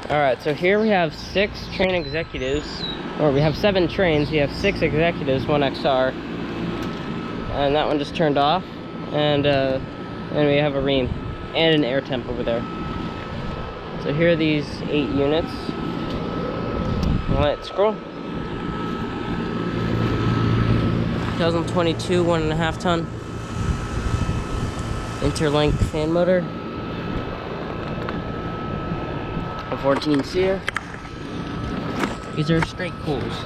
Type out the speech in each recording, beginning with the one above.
Alright, so here we have 6 Trane executives, or we have 7 Tranes, we have 6 executives, 1 XR, and that one just turned off, and we have a Rheem, and an air temp over there. So here are these 8 units. Let's scroll. 2022 1.5 ton interlink fan motor. A 14 seer. These are straight cools.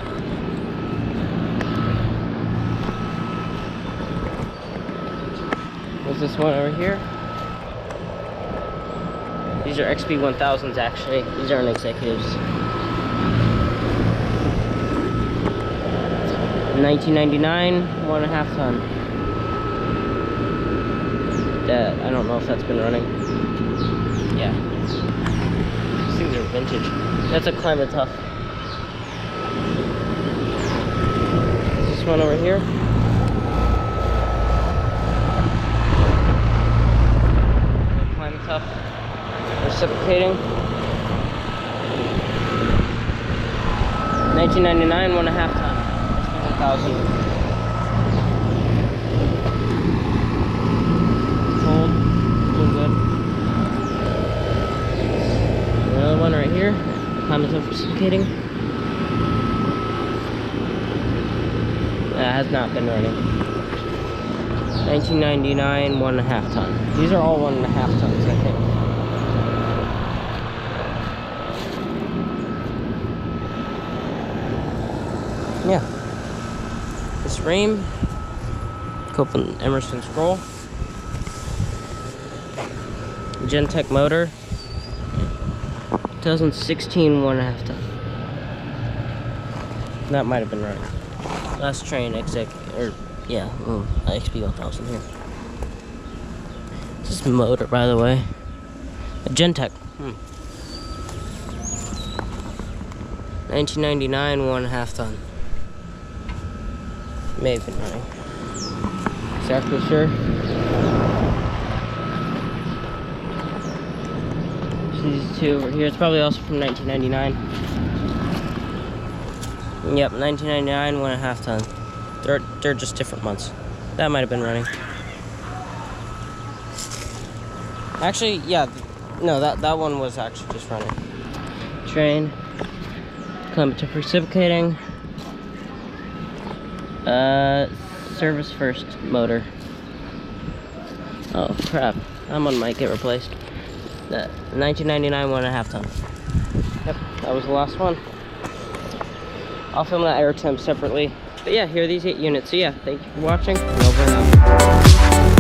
There's this one over here. These are XE1000s actually. These aren't executives. 1999, 1.5 ton. That I don't know if that's been running. Yeah. These things are vintage. That's a Climate Tough. This one over here. Climate Tough. Reciprocating. 1999, 1.5 ton. XE1000. Cold. Doing good. Another one right here. Climate Tough reciprocating. That has not been running. 1999, 1.5 ton. These are all 1.5 tons, I think. Yeah. This Rheem, Copeland Emerson scroll. Gentech motor. 2016 1.5 ton. That might have been right. Last Trane exec, or yeah, XP1000 here. This is motor, by the way. A Gentech. 1999 1.5 ton. May have been running. Exactly sure. These two over here. It's probably also from 1999. Yep, 1999, 1.5 ton. They're just different months. That might have been running. Actually, yeah, no, that one was actually just running. Trane. Climate Tough reciprocating. Service first motor. Oh crap! That one might get replaced. 1999 1.5 ton. Yep, that was the last one. I'll film that air temp separately. But yeah, here are these 8 units. So yeah, thank you for watching. And over and out.